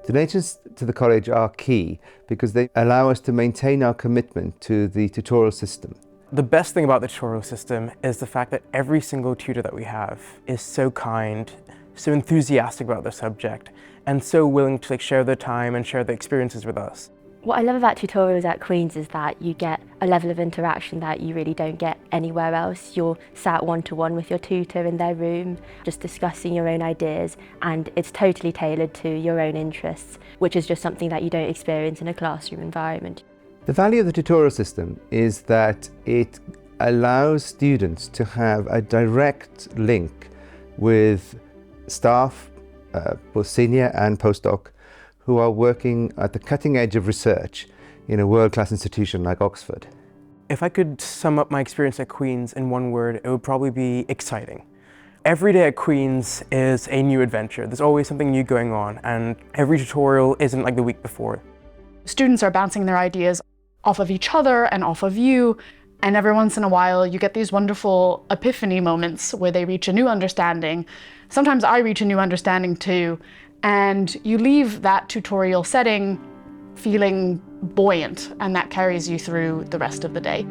Donations to the college are key because they allow us to maintain our commitment to the tutorial system. The best thing about the tutorial system is the fact that every single tutor that we have is so kind, so enthusiastic about the subject, and so willing to share their time and share their experiences with us. What I love about tutorials at Queen's is that you get a level of interaction that you really don't get anywhere else. You're sat one-to-one with your tutor in their room, just discussing your own ideas, and it's totally tailored to your own interests, which is just something that you don't experience in a classroom environment. The value of the tutorial system is that it allows students to have a direct link with staff, both senior and postdoc, who are working at the cutting edge of research in a world-class institution like Oxford. If I could sum up my experience at Queen's in one word, it would probably be exciting. Every day at Queen's is a new adventure. There's always something new going on, and every tutorial isn't like the week before. Students are bouncing their ideas off of each other and off of you, and every once in a while you get these wonderful epiphany moments where they reach a new understanding. Sometimes I reach a new understanding too, and you leave that tutorial setting feeling buoyant, and that carries you through the rest of the day.